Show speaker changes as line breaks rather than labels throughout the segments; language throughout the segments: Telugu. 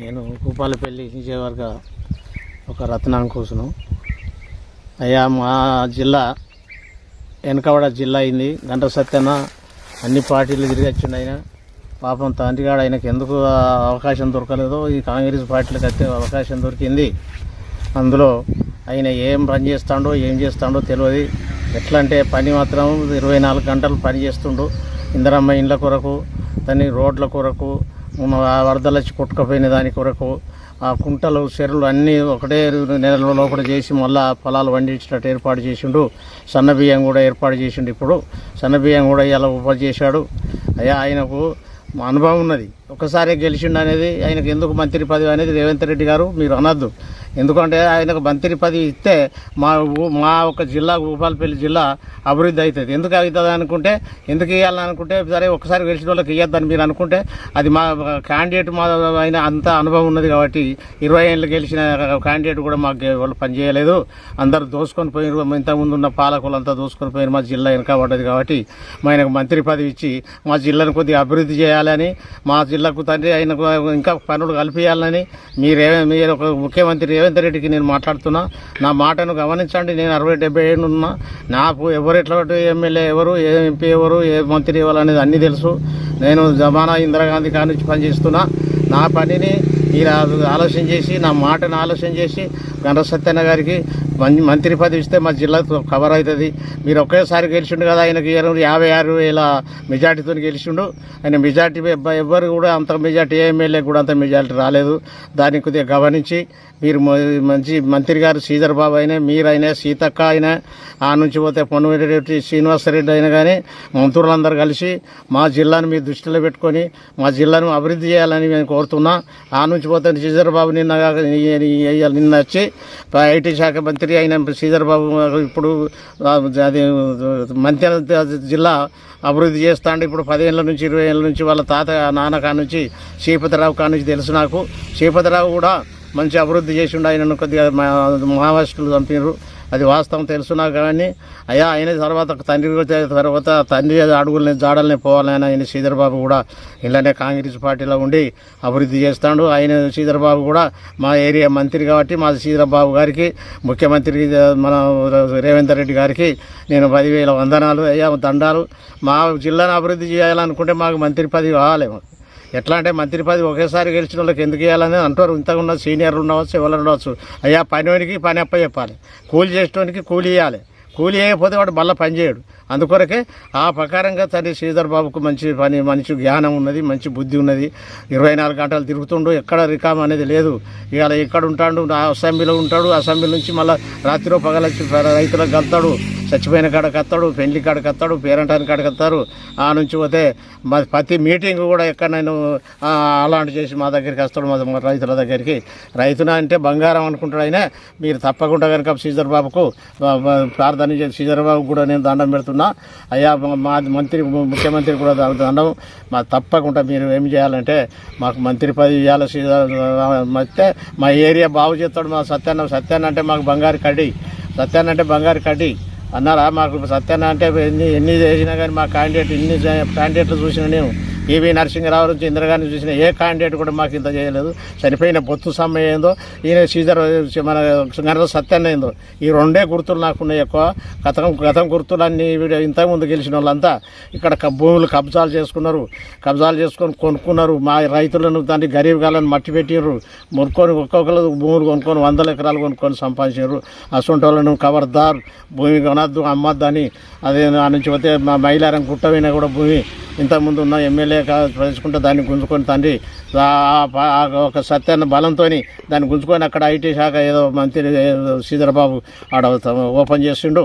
నేను భూపాలపల్లి నియోజకవర్గ ఒక రత్నాంకుశను. అయ్యా, మా జిల్లా వెనకబడ జిల్లా అయింది. గంట సత్యన అన్ని పార్టీలు తిరిగి వచ్చిండు. ఆయన పాపం తండ్రిగాడు ఆయనకు ఎందుకు అవకాశం దొరకలేదో ఈ కాంగ్రెస్ పార్టీలకు అయితే అవకాశం దొరికింది. అందులో ఆయన ఏం పని చేస్తాడో ఏం చేస్తాడో తెలియదు. ఎట్లా అంటే పని మాత్రం 24 గంటలు పని చేస్తుండు. ఇందిరమ్మ ఇండ్ల కొరకు, దాని రోడ్ల కొరకు, వరదలు వచ్చి కొట్టుకుపోయిన దాని కొరకు, ఆ కుంటలు చెరువులు అన్నీ ఒకటే నెల లోపల చేసి మళ్ళీ పొలాలు పండించినట్టు ఏర్పాటు చేసిండు. సన్నబియ్యం కూడా ఏర్పాటు చేసిండు. ఇప్పుడు సన్నబియ్యం కూడా ఇలా ఉపరి చేశాడు. అయ్యా, ఆయనకు అనుభవం ఉన్నది. ఒకసారి గెలిచిండు అనేది ఆయనకు ఎందుకు మంత్రి పదవి అనేది రేవంత్ రెడ్డి గారు మీరు అనద్దు. ఎందుకంటే ఆయనకు మంత్రి పదవి ఇస్తే మా ఒక జిల్లా భూపాలపల్లి జిల్లా అభివృద్ధి అవుతుంది. ఎందుకు అవుతుంది అనుకుంటే, ఎందుకు ఇవ్వాలని అనుకుంటే, సరే ఒకసారి గెలిచిన వాళ్ళకి ఇవ్వద్దని మీరు అనుకుంటే, అది మా క్యాండిడేట్ మా ఆయన అంత అనుభవం ఉన్నది కాబట్టి 20 ఏళ్ళు గెలిచిన క్యాండిడేట్ కూడా మాకు వాళ్ళు పనిచేయలేదు. అందరూ దోసుకొని పోయినారు. ఇంతకుముందు ఉన్న పాలకులంతా దోసుకొని పోయినారు. మా జిల్లా వెనకబడ్డది కాబట్టి మా ఆయనకు మంత్రి పదవి ఇచ్చి మా జిల్లాను కొద్దిగా అభివృద్ధి చేయాలని, మా జిల్లాకు తండ్రి ఆయనకు ఇంకా పనులు కల్పించాలని మీరు ఒక ముఖ్యమంత్రి రేవంత్ రెడ్డికి నేను మాట్లాడుతున్నా. నా మాటను గమనించండి. నేను 60-70 ఏళ్ళు ఉన్నా. నాకు ఎవరు ఎట్లా ఎమ్మెల్యే ఎవరు, ఏ ఎంపీ ఎవరు, ఏ మంత్రి ఎవరు అనేది అన్నీ తెలుసు. నేను జమానా ఇందిరాగాంధీ కాడి నుంచి పనిచేస్తున్నా. నా పనిని మీరు ఆలోచన చేసి, నా మాటను ఆలోచన చేసి గంట సత్యన్న గారికి మంత్రి పదవి ఇస్తే మా జిల్లా కవర్ అవుతుంది. మీరు ఒకేసారి గెలిచిండు కదా, ఆయనకి 56,000 మెజార్టీతో గెలిచిండు. ఆయన మెజార్టీ ఎవ్వరు కూడా అంత మెజార్టీ, ఏ ఎమ్మెల్యే కూడా అంత మెజార్టీ రాలేదు. దాన్ని కొద్దిగా గమనించి మీరు మంచి మంత్రి గారు శ్రీధర్ బాబు అయినా, మీరైనా, సీతక్క అయినా, ఆ నుంచి పోతే పొన్నురెడ్డి శ్రీనివాసరెడ్డి అయినా కానీ మంత్రులందరూ కలిసి మా జిల్లాను మీ దృష్టిలో పెట్టుకొని మా జిల్లాను అభివృద్ధి చేయాలని నేను కోరుతున్నా. ఆ నుంచి పోతే శ్రీధర్ బాబు నిన్న వచ్చి ఐటీ శాఖ మంత్రి అయిన శ్రీధర్ బాబు ఇప్పుడు అది మంత్రి జిల్లా అభివృద్ధి చేస్తాండి. ఇప్పుడు 10 ఏళ్ళ నుంచి 20 ఏళ్ళ నుంచి వాళ్ళ తాత నాన్న కానుంచి శ్రీపతిరావు కానుంచి తెలుసు నాకు. శ్రీపతిరావు కూడా మంచి అభివృద్ధి చేసిండు. ఆయనను కొద్దిగా మావోయిస్టులు చంపినారు, అది వాస్తవం తెలుసు నాకు. కానీ అయ్యా, ఆయన తర్వాత తండ్రి అడుగులని జాడల్ని పోవాలని ఆయన శ్రీధర్ బాబు కూడా ఇలానే కాంగ్రెస్ పార్టీలో ఉండి అభివృద్ధి చేస్తాడు. ఆయన శ్రీధర్ బాబు కూడా మా ఏరియా మంత్రి కాబట్టి మా శ్రీధర్ బాబు గారికి, ముఖ్యమంత్రి మన రేవంత్ రెడ్డి గారికి నేను 10,000 వందనాలు. అయ్యా, దండాలు. మా జిల్లాను అభివృద్ధి చేయాలనుకుంటే మాకు మంత్రి పదవి కావాలి. ఎట్లా అంటే మంత్రి పదవి ఒకేసారి గెలిచిన వాళ్ళకి ఎందుకు ఇవ్వాలని అంటారు. ఇంతకు ఉన్న సీనియర్లు ఉండవచ్చు, ఎవరు ఉండవచ్చు. అయ్యా, పనివాడికి పని అప్ప చెప్పాలి, కూలి చేసేవానికి కూలి ఇవ్వాలి. కూలి వేయకపోతే వాడు మళ్ళీ పనిచేయడు. అందుకొరకే ఆ ప్రకారంగా తండ్రి శ్రీధర్ బాబుకు మంచి జ్ఞానం ఉన్నది, మంచి బుద్ధి ఉన్నది. 24 గంటలు తిరుగుతుండు, ఎక్కడ రికామ్ అనేది లేదు. ఇవాళ ఎక్కడ ఉంటాడు, అసెంబ్లీలో ఉంటాడు. అసెంబ్లీ నుంచి మళ్ళీ రాత్రిలో పగలొచ్చి రైతులకు కలుతాడు, చచ్చిపోయిన కాడకు వస్తాడు, పెళ్లి కాడకు వస్తాడు, పేరంటాని కాడకు వస్తారు. ఆ నుంచి పోతే ప్రతి మీటింగ్ కూడా ఎక్కడ నేను అలాంటి చేసి మా దగ్గరికి వస్తాడు, మా రైతుల దగ్గరికి. రైతున అంటే బంగారం అనుకుంటాడు ఆయన. మీరు తప్పకుండా కనుక శ్రీధర్ బాబుకు ప్రార్థన చేసి శ్రీధర్ బాబుకు కూడా నేను దండం పెడుతున్నా. అయ్యా, మా ముఖ్యమంత్రి కూడా దండం. మా తప్పకుండా మీరు ఏం చేయాలంటే మాకు మంత్రి పదవి ఇవ్వాలి. శ్రీధర్ అయితే మా ఏరియా బాగు చేస్తాడు. మా సత్యాన్న అంటే మాకు బంగారు కడ్డి. సత్యాన్న అంటే బంగారు కడ్డి అన్నారా. మాకు సత్యాన్న అంటే ఎన్ని చేసినా కానీ మా ఇన్ని క్యాండిడేట్లు చూసిన నేను పివి నరసింహరావు నుంచి ఇందిరాగాంధీ చూసిన ఏ క్యాండిడేట్ కూడా మాకు ఇంత చేయలేదు. చనిపోయిన బొత్తు సమ్మె ఏందో, ఈయన శ్రీధర్ మన గంట సత్యాన్న ఏందో, ఈ 2 గుర్తులు నాకున్నాయి ఎక్కువ. గతం గుర్తులన్నీ ఇంతకుముందు గెలిచిన వాళ్ళంతా ఇక్కడ భూములు కబ్జాలు చేసుకున్నారు, కబ్జాలు చేసుకొని కొనుక్కున్నారు. మా రైతులను దాన్ని గరీబ్ గాలను మట్టి పెట్టినారు, ఒక్కొక్కరు భూములు కొనుక్కొని 100 ఎకరాలు కొనుక్కొని సంపాదించారు. అసొంటి వాళ్ళను ఖబర్దార్, భూమి కొనద్దు, అమ్మద్దు అని. అదే ఆ నుంచి పోతే మా మైలారం గుట్టమైనా కూడా భూమి ఇంతకుముందు ఉన్న ఎమ్మెల్యే ప్రవేశించుకుంటే దాన్ని గుంజుకొని తండ్రి ఒక సత్యాన్న బలంతో దాన్ని గుంజుకొని అక్కడ ఐటీ శాఖ ఏదో మంత్రి శ్రీధర్ బాబు ఆడ ఓపెన్ చేసిండు.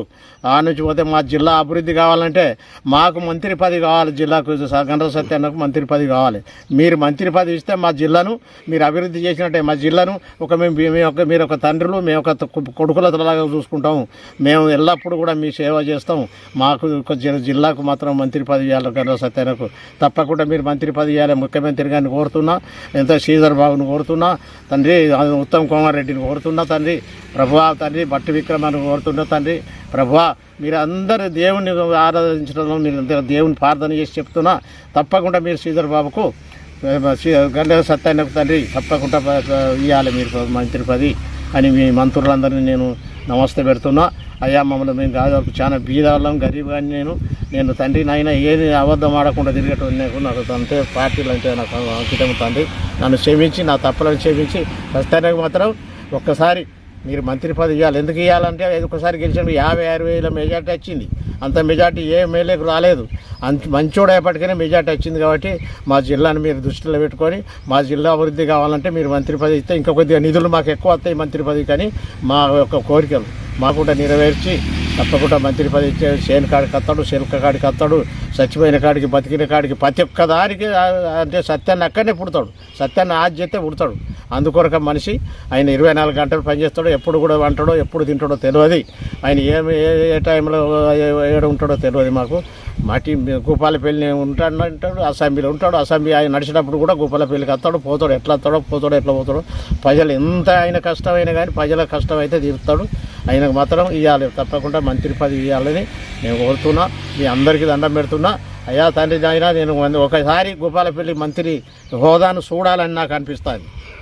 ఆ నుంచి పోతే మా జిల్లా అభివృద్ధి కావాలంటే మాకు మంత్రి పదవి కావాలి. జిల్లాకు గంట సత్యాన్నకు మంత్రి పదవి కావాలి. మీరు మంత్రి పదవి ఇస్తే మా జిల్లాను మీరు అభివృద్ధి చేసినట్టే మా జిల్లాను మీరు ఒక తండ్రులు, మేము ఒక కొడుకులలాగా చూసుకుంటాము. మేము ఎల్లప్పుడూ కూడా మీ సేవ చేస్తాం. మాకు జిల్లాకు మాత్రం మంత్రి పదవి ఇవ్వాలి. గంట సత్యాన్నకు తప్పకుండా మీరు మంత్రి పదవి ఇవ్వాలి. ముఖ్యమంత్రి గారిని కోరుతున్నా, ఎంత శ్రీధర్ బాబుని కోరుతున్నా, తండ్రి ఉత్తమ్ కుమార్ రెడ్డిని కోరుతున్నా, తండ్రి ప్రభువా, తండ్రి భట్టి విక్రమాన్ని కోరుతున్నా, తండ్రి ప్రభువా, మీరు అందరూ దేవుణ్ణి ఆరాధించడంలో మీరు దేవుని ప్రార్థన చేసి చెప్తున్నా. తప్పకుండా మీరు శ్రీధర్ బాబుకు గంట సత్యానికి తండ్రి తప్పకుండా ఇవ్వాలి మీరు మంత్రి పది అని మీ మంత్రులందరినీ నేను నమస్తే పెడుతున్నా. అయ్యా మమ్మల్ని మేము కాదు చాలా బీదవాళ్ళం గరీబ్ కానీ నేను తండ్రి నాయన ఏది అబద్ధం ఆడకుండా తిరిగేటప్పుడు నాకు అంతే పార్టీలు అంటే నాకు అంకితం తండ్రి. నన్ను క్షమించి నా తప్పులను క్షమించి సత్యానికి మాత్రం ఒక్కసారి మీరు మంత్రి పదవి ఇవ్వాలి. ఎందుకు ఇవ్వాలంటే ఒకసారి గెలిచాడు 56,000 మెజార్టీ వచ్చింది. అంత మెజార్టీ ఏ ఎమ్మెల్యేకు రాలేదు. మంచోడు ఎప్పటికైనా మెజార్టీ వచ్చింది కాబట్టి మా జిల్లాను మీరు దృష్టిలో పెట్టుకొని మా జిల్లా అభివృద్ధి కావాలంటే మీరు మంత్రి పదవి ఇస్తే ఇంకా కొద్దిగా నిధులు మాకు ఎక్కువ వస్తాయి మంత్రి పదవి. కానీ మా యొక్క కోరికలు మాకుండా నెరవేర్చి తప్పకుండా మంత్రి పదవి ఇచ్చే చేను కాడికి వస్తాడు, చెరుక కాడికి వస్తాడు, చచ్చిపోయిన కాడికి బతికిన కాడికి ప్రతి ఒక్క దానికి అంటే సత్యాన్ని అక్కడనే పుడతాడు. సత్యాన్ని ఆజ్ చేస్తే పుడతాడు. అందుకొరక మనిషి ఆయన 24 గంటలు పనిచేస్తాడో, ఎప్పుడు కూడా వంటాడో, ఎప్పుడు తింటాడో తెలియదు. ఆయన ఏ టైంలో ఏడ ఉంటాడో తెలియదు. మాకు మాటి గోపాలపల్లి అంటాడు, అసెంబ్లీలో ఉంటాడు. అసెంబ్లీ ఆయన నడిచినప్పుడు కూడా గోపాలపల్లికి వస్తాడు, పోతాడు. ఎట్లా వస్తాడో పోతాడో, ఎట్లా పోతాడో. ప్రజలు ఎంత ఆయన కష్టమైనా కానీ ప్రజల కష్టం అయితే తీరుతాడు. ఆయనకు మాత్రం ఇవ్వాలి, తప్పకుండా మంత్రి పదవి ఇవ్వాలని నేను కోరుతున్నా. మీ అందరికీ దండం పెడుతున్నా. అయ్యా తండ్రి అయినా నేను ఒకసారి గోపాలపల్లి మంత్రి హోదాను చూడాలని నాకు అనిపిస్తుంది.